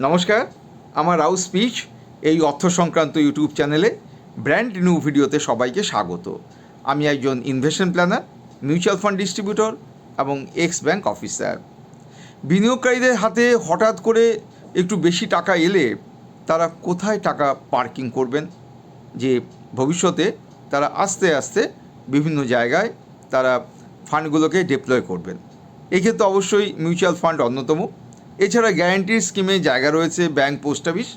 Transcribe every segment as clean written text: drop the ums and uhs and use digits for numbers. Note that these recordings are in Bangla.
নমস্কার, আমার রাউস স্পিচ এই অর্থ সংক্রান্ত ইউটিউব চ্যানেলে ব্র্যান্ড নিউ ভিডিওতে সবাইকে স্বাগত। আমি একজন investment planner, mutual fund distributor এবং এক্স ব্যাংক অফিসার। বিনিয়োগকারীদের হাতে হঠাৎ করে একটু বেশি টাকা এলে তারা কোথায় টাকা পার্কিং করবেন, যে ভবিষ্যতে তারা আস্তে আস্তে বিভিন্ন জায়গায় তারা ফান্ডগুলোকে ডিপ্লয় করবেন। এক্ষেত্রে অবশ্যই মিউচুয়াল ফান্ড অন্যতম। এছাড়া গ্যারান্টির স্কিমে জায়গা রয়েছে ব্যাংক, পোস্ট অফিস।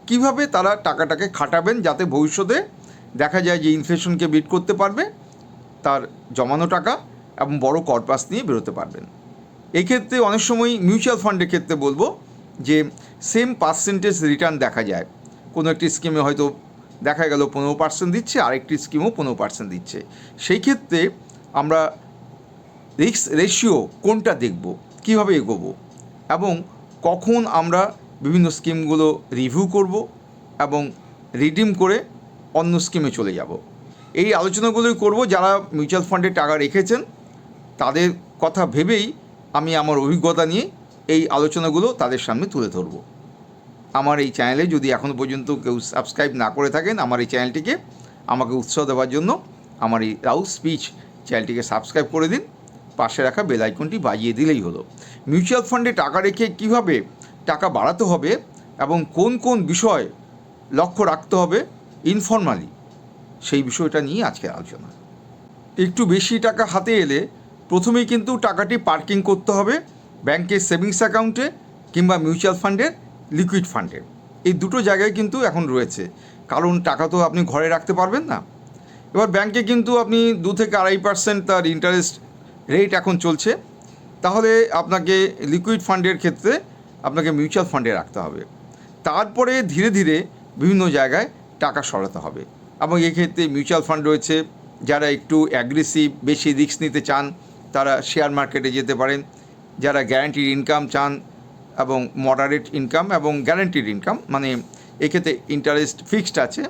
কীভাবে তারা টাকাটাকে খাটাবেন যাতে ভবিষ্যতে দেখা যায় যে ইনফ্লেশনকে বিট করতে পারবে, তার জমানো টাকা এবং বড় কর্পাস নিয়ে বেরোতে পারবেন। এই ক্ষেত্রে অনেক সময় মিউচুয়াল ফান্ডের ক্ষেত্রে বলবো যে সেম পার্সেন্টেজ রিটার্ন দেখা যায়। কোনো একটি স্কিমে হয়তো দেখা গেল 15% দিচ্ছে, আরেকটি স্কিমও 15% দিচ্ছে। সেই ক্ষেত্রে আমরা রিস্ক রেশিও কোনটা দেখব, কীভাবে এগোবো এবং কখন আমরা বিভিন্ন স্কিমগুলো রিভিউ করব এবং রিডিম করে অন্য স্কিমে চলে যাব, এই আলোচনাগুলোই করব। যারা মিউচুয়াল ফান্ডে টাকা রেখেছেন তাদের কথা ভেবেই আমি আমার অভিজ্ঞতা নিয়ে এই আলোচনাগুলো তাদের সামনে তুলে ধরব। আমার এই চ্যানেলে যদি এখনও পর্যন্ত কেউ সাবস্ক্রাইব না করে থাকেন, আমার এই চ্যানেলটিকে আমাকে উৎসাহ দেওয়ার জন্য আমার এই রাউস স্পিচ চ্যানেলটিকে সাবস্ক্রাইব করে দিন। পাশে রাখা বেল আইকনটি বাজিয়ে দিলেই হলো। মিউচুয়াল ফান্ডে টাকা রেখে কীভাবে টাকা বাড়াতে হবে এবং কোন কোন বিষয় লক্ষ্য রাখতে হবে ইনফর্মালি, সেই বিষয়টা নিয়ে আজকের আলোচনা। একটু বেশি টাকা হাতে এলে প্রথমেই কিন্তু টাকাটি পার্কিং করতে হবে ব্যাংকের সেভিংস অ্যাকাউন্টে কিংবা মিউচুয়াল ফান্ডের লিকুইড ফান্ডে। এই দুটো জায়গায় কিন্তু এখন রয়েছে, কারণ টাকা তো আপনি ঘরে রাখতে পারবেন না। এবার ব্যাংকে কিন্তু আপনি 2 থেকে 2.5% তার ইন্টারেস্ট রেট এখন চলছে। তাহলে আপনাকে লিকুইড ফান্ডের ক্ষেত্রে আপনাকে মিউচুয়াল ফান্ডে রাখতে হবে। তারপরে ধীরে ধীরে বিভিন্ন জায়গায় টাকা সরাতে হবে। এবং এক্ষেত্রে মিউচুয়াল ফান্ড রয়েছে, যারা একটু অ্যাগ্রেসিভ, বেশি রিস্ক নিতে চান তারা শেয়ার মার্কেটে যেতে পারেন। যারা গ্যারান্টিড ইনকাম চান এবং মডারেট ইনকাম এবং গ্যারান্টিড ইনকাম, মানে এক্ষেত্রে ইন্টারেস্ট ফিক্সড আছে,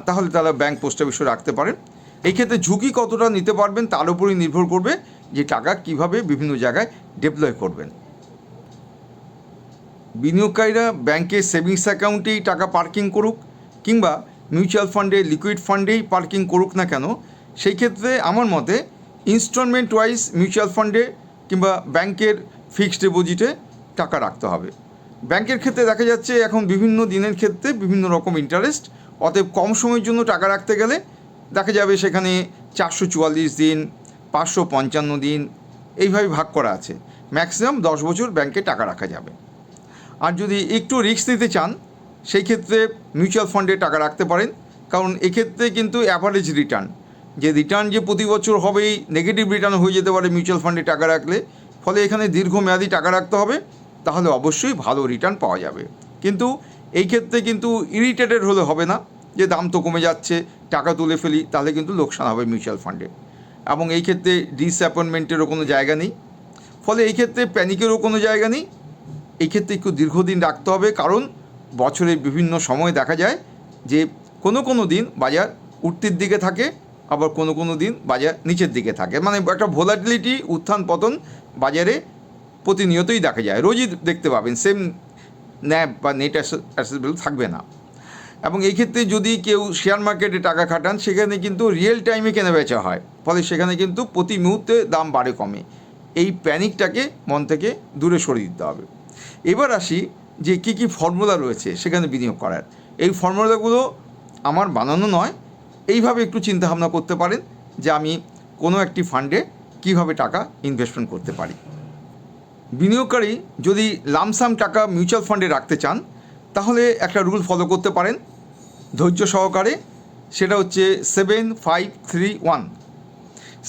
তাহলে তারা ব্যাংক, পোস্ট অফিসও রাখতে পারেন। এই ক্ষেত্রে ঝুঁকি কতটা নিতে পারবেন তার উপরই নির্ভর করবে যে টাকা কিভাবে বিভিন্ন জায়গায় ডিপ্লয় করবেন। বিনিয়োগকারীরা ব্যাংকের সেভিংস অ্যাকাউন্টেই টাকা পার্কিং করুক কিংবা মিউচুয়াল ফান্ডে, লিকুইড ফান্ডেই পার্কিং করুক না কেন, সেই ক্ষেত্রে আমার মতে ইনস্টলমেন্ট ওয়াইজ মিউচুয়াল ফান্ডে কিংবা ব্যাংকের ফিক্সড ডিপোজিটে টাকা রাখতে হবে। ব্যাংকের ক্ষেত্রে দেখা যাচ্ছে এখন বিভিন্ন দিনের ক্ষেত্রে বিভিন্ন রকম ইন্টারেস্ট, অতএব কম সময়ের জন্য টাকা রাখতে গেলে দেখা যাবে সেখানে 444 দিন, 555 দিন এইভাবে ভাগ করা আছে। ম্যাক্সিমাম 10 বছর ব্যাংকে টাকা রাখা যাবে। আর যদি একটু রিস্ক নিতে চান সেই ক্ষেত্রে মিউচুয়াল ফান্ডে টাকা রাখতে পারেন, কারণ এক্ষেত্রে কিন্তু অ্যাভারেজ রিটার্ন, যে রিটার্ন যে প্রতি বছর হবেই, নেগেটিভ রিটার্ন হয়ে যেতে পারে মিউচুয়াল ফান্ডে টাকা রাখলে। ফলে এখানে দীর্ঘমেয়াদী টাকা রাখতে হবে, তাহলে অবশ্যই ভালো রিটার্ন পাওয়া যাবে। কিন্তু এই ক্ষেত্রে কিন্তু ইরিটেটেড হলে হবে না, যে দাম তো কমে যাচ্ছে, টাকা তুলে ফেলি, তাহলে কিন্তু লোকসান হবে মিউচুয়াল ফান্ডে। এবং এই ক্ষেত্রে ডিসঅ্যাপয়েন্টমেন্টেরও কোনো জায়গা নেই, ফলে এই ক্ষেত্রে প্যানিকেরও কোনো জায়গা নেই। এই ক্ষেত্রে একটু দীর্ঘদিন রাখতে হবে, কারণ বছরের বিভিন্ন সময় দেখা যায় যে কোনো দিন বাজার উঠতির দিকে থাকে, আবার কোনো দিন বাজার নিচের দিকে থাকে। মানে একটা ভোলাটিলিটি, উত্থান পতন বাজারে প্রতিনিয়তই দেখা যায়, রোজই দেখতে পাবেন। সেম ন্যাব বা নেট অ্যাসেসেবল থাকবে না। এবং এই ক্ষেত্রে যদি কেউ শেয়ার মার্কেটে টাকা খাটান, সেখানে কিন্তু রিয়েল টাইমে কেনা বেচা হয়, ফলে সেখানে কিন্তু প্রতি মুহূর্তে দাম বাড়ে কমে। এই প্যানিকটাকে মন থেকে দূরে সরিয়ে দিতে হবে। এবার আসি যে কী কী ফর্মুলা রয়েছে সেখানে বিনিয়োগ করার। এই ফর্মুলাগুলো আমার বানানো নয়, এইভাবে একটু চিন্তাভাবনা করতে পারেন যে আমি কোনো একটি ফান্ডে কীভাবে টাকা ইনভেস্টমেন্ট করতে পারি। বিনিয়োগকারী যদি লামসাম টাকা মিউচুয়াল ফান্ডে রাখতে চান, তাহলে একটা রুল ফলো করতে পারেন ধৈর্য সহকারে। সেটা হচ্ছে 7-5-3-1।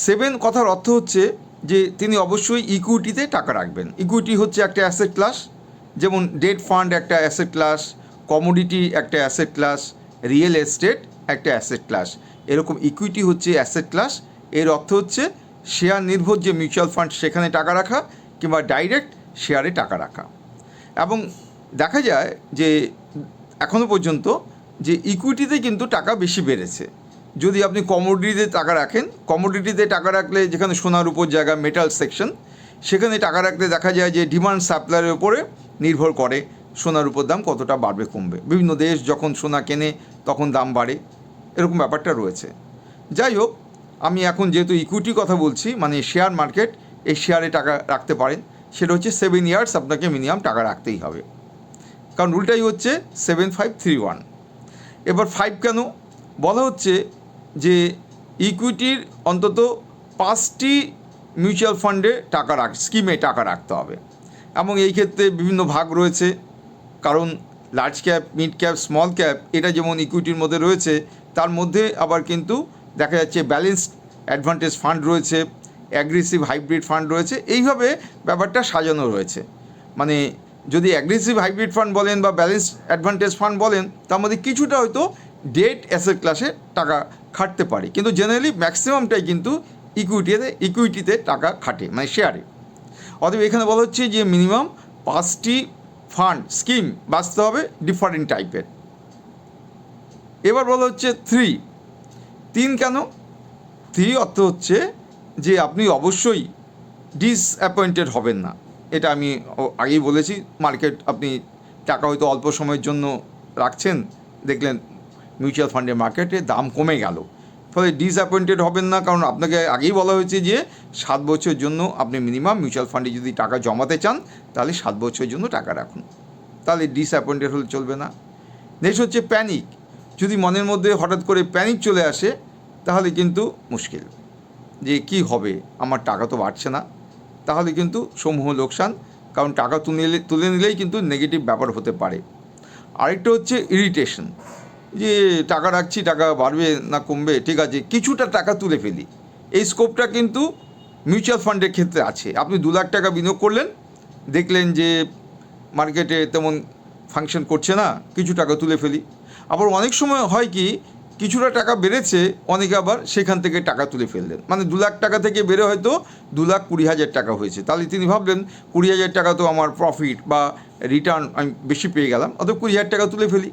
7 কথার অর্থ হচ্ছে যে তিনি অবশ্যই ইকুইটিতে টাকা রাখবেন। ইকুইটি হচ্ছে একটা অ্যাসেট ক্লাস, যেমন ডেট ফান্ড একটা অ্যাসেট ক্লাস, কমোডিটি একটা অ্যাসেট ক্লাস, রিয়েল এস্টেট একটা অ্যাসেট ক্লাস। এরকম ইকুইটি হচ্ছে অ্যাসেট ক্লাস। এর অর্থ হচ্ছে শেয়ার নির্ভর যে মিউচুয়াল ফান্ড সেখানে টাকা রাখা কিংবা ডাইরেক্ট শেয়ারে টাকা রাখা। এবং দেখা যায় যে এখনও পর্যন্ত যে ইকুইটিতে কিন্তু টাকা বেশি বেড়েছে। যদি আপনি কমোডিটিতে টাকা রাখেন, কমোডিটিতে টাকা রাখলে যেখানে সোনার উপর জায়গা, মেটাল সেকশন, সেখানে টাকা রাখলে দেখা যায় যে ডিমান্ড সাপ্লাইয়ের উপরে নির্ভর করে সোনার উপর দাম কতটা বাড়বে কমবে, বিভিন্ন দেশ যখন সোনা কেনে তখন দাম বাড়ে, এরকম ব্যাপারটা রয়েছে। যাই হোক, আমি এখন যেহেতু ইকুইটি কথা বলছি, মানে শেয়ার মার্কেট, এই শেয়ারে টাকা রাখতে পারেন, সেটা হচ্ছে 7 ইয়ার্স আপনাকে মিনিমাম টাকা রাখতেই হবে, কারণ রুলটাই হচ্ছে 7531। এবার 5 কেন বলা হচ্ছে যে ইকুইটির অন্তত 5টি মিউচুয়াল ফান্ডে স্কিমে টাকা রাখতে হবে, এবং এই ক্ষেত্রে বিভিন্ন ভাগ রয়েছে, কারণ large cap, mid cap, small cap এটা যেমন ইকুইটির মধ্যে রয়েছে, তার মধ্যে আবার কিন্তু দেখা যাচ্ছে ব্যালেন্সড অ্যাডভান্টেজ ফান্ড রয়েছে, অ্যাগ্রেসিভ হাইব্রিড ফান্ড রয়েছে, এইভাবে ব্যাপারটা সাজানো রয়েছে। মানে যদি অ্যাগ্রেসিভ হাইব্রিড ফান্ড বলেন বা ব্যালেন্সড অ্যাডভান্টেজ ফান্ড বলেন, তার মধ্যে কিছুটা হয়তো ডেট অ্যাসেট ক্লাসে টাকা খাটতে পারে, কিন্তু জেনারেলি ম্যাক্সিমামটাই কিন্তু ইকুইটিতে টাকা খাটে, মানে শেয়ারে। অতএব এখানে বলা হচ্ছে যে মিনিমাম 5টি ফান্ড স্কিম বাঁচতে হবে ডিফারেন্ট টাইপের। এবার বলা হচ্ছে 3 কেন? 3 অর্থ হচ্ছে যে আপনি অবশ্যই ডিসঅ্যাপয়েন্টেড হবেন না। এটা আমি আগেই বলেছি, মার্কেট আপনি টাকা হয়তো অল্প সময়ের জন্য রাখছেন, দেখলেন মিউচুয়াল ফান্ডের মার্কেটে দাম কমে গেল, ফলে ডিসঅ্যাপয়েন্টেড হবেন না, কারণ আপনাকে আগেই বলা হয়েছে যে 7 বছরের জন্য আপনি মিনিমাম মিউচুয়াল ফান্ডে যদি টাকা জমাতে চান তাহলে 7 বছরের জন্য টাকা রাখুন, তাহলে ডিসঅ্যাপয়েন্টেড হলে চলবে না। নেক্সট হচ্ছে প্যানিক। যদি মনের মধ্যে হঠাৎ করে প্যানিক চলে আসে তাহলে কিন্তু মুশকিল, যে কি হবে, আমার টাকা তো বাড়ছে না, তাহলে কিন্তু সমূহ লোকসান, কারণ টাকা তুলে নিলেই কিন্তু নেগেটিভ ব্যাপার হতে পারে। আরেকটা হচ্ছে ইরিটেশন, যে টাকা রাখছি, টাকা বাড়বে না কমবে, ঠিক আছে কিছুটা টাকা তুলে ফেলি, এই স্কোপটা কিন্তু মিউচুয়াল ফান্ডের ক্ষেত্রে আছে। আপনি 2 লাখ টাকা বিনিয়োগ করলেন, দেখলেন যে মার্কেটে তেমন ফাংশন করছে না, কিছু টাকা তুলে ফেলি। আবার অনেক সময় হয় কি, কিছুটা টাকা বেড়েছে, অনেকে আবার সেখান থেকে টাকা তুলে ফেললেন, মানে 2 লাখ টাকা থেকে বেড়ে হয়তো 2,20,000 টাকা হয়েছে, তাহলে তিনি ভাবলেন 20,000 টাকা তো আমার প্রফিট বা রিটার্ন আমি বেশি পেয়ে গেলাম, অত 20,000 টাকা তুলে ফেলি,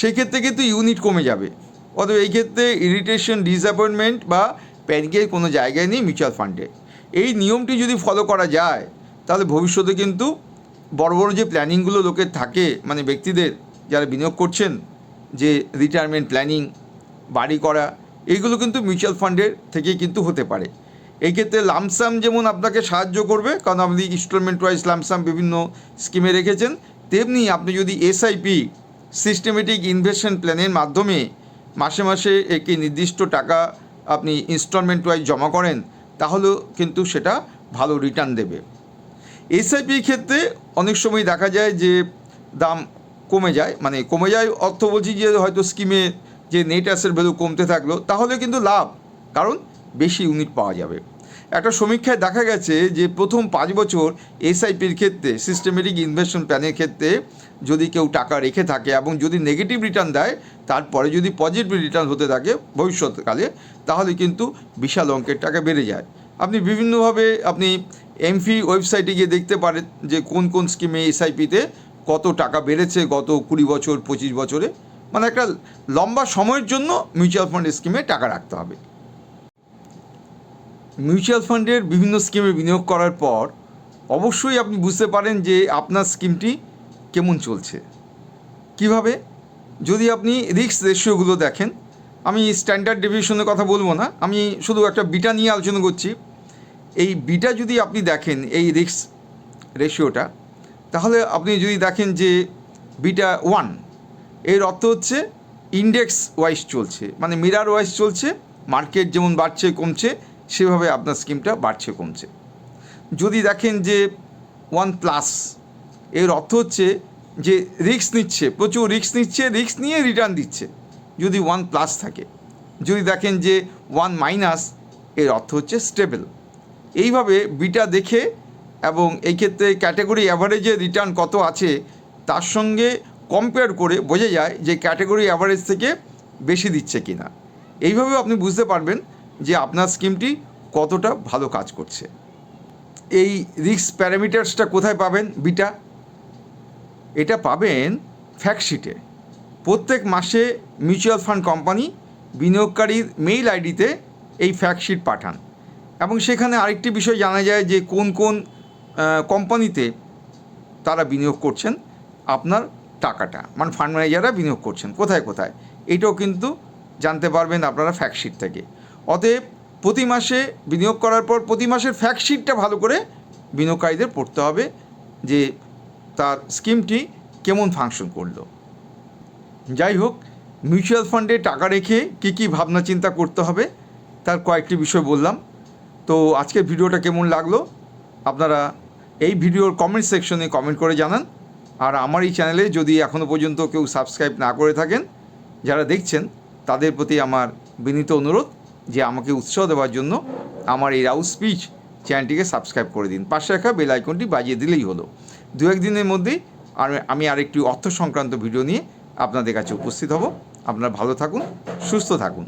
সেই ক্ষেত্রে কিন্তু ইউনিট কমে যাবে। অতএব এই ক্ষেত্রে ইরিটেশন, ডিসঅ্যাপয়েন্টমেন্ট বা প্যানিকের কোনো জায়গায় নেই মিউচুয়াল ফান্ডে। এই নিয়মটি যদি ফলো করা যায় তাহলে ভবিষ্যতে কিন্তু বড় বড় যে প্ল্যানিংগুলো লোকের থাকে, মানে ব্যক্তিদের যারা বিনিয়োগ করছেন, যে রিটায়ারমেন্ট প্ল্যানিং, বাড়ি করা, এইগুলো কিন্তু মিউচুয়াল ফান্ডের থেকে কিন্তু হতে পারে। এই ক্ষেত্রে লামসাম যেমন আপনাকে সাহায্য করবে, কারণ আপনি ইনস্টলমেন্ট ওয়াইজ লামসাম বিভিন্ন স্কিমে রেখেছেন, তেমনি আপনি যদি এসআইপি সিস্টেমেটিক ইনভেস্টমেন্ট প্ল্যানের মাধ্যমে মাসে মাসে একটি নির্দিষ্ট টাকা আপনি ইনস্টলমেন্ট ওয়াইজ জমা করেন, তাহলেও কিন্তু সেটা ভালো রিটার্ন দেবে। এসআইপির ক্ষেত্রে অনেক সময় দেখা যায় যে দাম কমে যায়, মানে কমে যায় অর্থ বলছি যে হয়তো স্কিমে যে নেট অ্যাসেট ভ্যালু কমতে থাকলো, তাহলে কিন্তু লাভ, কারণ বেশি ইউনিট পাওয়া যাবে। একটা সমীক্ষায় দেখা গেছে যে প্রথম 5 বছর এসআইপির ক্ষেত্রে, সিস্টেমেটিক ইনভেস্টমেন্ট প্ল্যানের ক্ষেত্রে যদি কেউ টাকা রেখে থাকে এবং যদি নেগেটিভ রিটার্ন দেয়, তারপরে যদি পজিটিভ রিটার্ন হতে থাকে ভবিষ্যৎকালে, তাহলে কিন্তু বিশাল অঙ্কের টাকা বেড়ে যায়। আপনি বিভিন্নভাবে আপনি এমফি ওয়েবসাইটে গিয়ে দেখতে পারেন যে কোন কোন স্কিমে এসআইপিতে কত টাকা বেড়েছে গত 20 বছর 25 বছরে, মানে একটা লম্বা সময়ের জন্য মিউচুয়াল ফান্ড স্কিমে টাকা রাখতে হবে। মিউচুয়াল ফান্ডের বিভিন্ন স্কিমে বিনিয়োগ করার পর অবশ্যই আপনি বুঝতে পারেন যে আপনার স্কিমটি কেমন চলছে। কিভাবে? যদি আপনি রিস্ক রেশিওগুলো দেখেন, আমি স্ট্যান্ডার্ড ডেভিয়েশনের কথা বলবো না, আমি শুধু একটা বিটা নিয়ে আলোচনা করছি। এই বিটা যদি আপনি দেখেন, এই রিস্ক রেশিওটা, তাহলে আপনি যদি দেখেন যে বিটা 1, এর অর্থ হচ্ছে ইন্ডেক্স ওয়াইজ চলছে, মানে মিরার ওয়াইজ চলছে, মার্কেট যেমন বাড়ছে কমছে সেভাবে আপনার স্কিমটা বাড়ছে কমছে। যদি দেখেন যে 1+, এর অর্থ হচ্ছে যে রিস্ক নিচ্ছে, প্রচুর রিস্ক নিচ্ছে, রিস্ক নিয়ে রিটার্ন দিচ্ছে, যদি 1+ থাকে। যদি দেখেন যে 1-, এর অর্থ হচ্ছে স্টেবল। এইভাবে বিটা দেখে এবং এই ক্ষেত্রে ক্যাটেগরি অ্যাভারেজে রিটার্ন কত আছে তার সঙ্গে কম্পেয়ার করে বোঝা যায় যে ক্যাটেগরি অ্যাভারেজ থেকে বেশি দিচ্ছে কি না। এইভাবেও আপনি বুঝতে পারবেন যে আপনার স্কিমটি কতটা ভালো কাজ করছে। এই রিস্ক প্যারামিটার্সটা কোথায় পাবেন? বিটা এটা পাবেন ফ্যাক্টশিটে। প্রত্যেক মাসে মিউচুয়াল ফান্ড কোম্পানি বিনিয়োগকারীর মেইল আইডিতে এই ফ্যাক্টশিট পাঠান, এবং সেখানে আরেকটি বিষয় জানা যায় যে কোন কোন কোম্পানিতে তারা বিনিয়োগ করছেন, আপনার টাকাটা, মানে ফান্ড ম্যানেজাররা বিনিয়োগ করছেন কোথায় কোথায়, এইটাও কিন্তু জানতে পারবেন আপনারা ফ্যাক্টশিট থেকে। অতএব প্রতি মাসে বিনিয়োগ করার পর প্রতি মাসের ফ্যাক্টশিটটা ভালো করে বিনিয়োগকারীদের পড়তে হবে যে তার স্কিমটি কেমন ফাংশন করলো। যাই হোক, মিউচুয়াল ফান্ডে টাকা রেখে কী কী ভাবনা চিন্তা করতে হবে তার কয়েকটি বিষয় বললাম। তো আজকের ভিডিওটা কেমন লাগলো আপনারা এই ভিডিওর কমেন্ট সেকশনে কমেন্ট করে জানান। আর আমার এই চ্যানেলে যদি এখনও পর্যন্ত কেউ সাবস্ক্রাইব না করে থাকেন, যারা দেখছেন তাদের প্রতি আমার বিনীত অনুরোধ যে আমাকে উৎসাহ দেওয়ার জন্য আমার এই রাউস স্পিচ চ্যানেলটিকে সাবস্ক্রাইব করে দিন, পাশে রাখা বেল আইকনটি বাজিয়ে দিলেই হলো। দু একদিনের মধ্যেই আমি আরেকটি অর্থ সংক্রান্ত ভিডিও নিয়ে আপনাদের কাছে উপস্থিত হব। আপনারা ভালো থাকুন, সুস্থ থাকুন।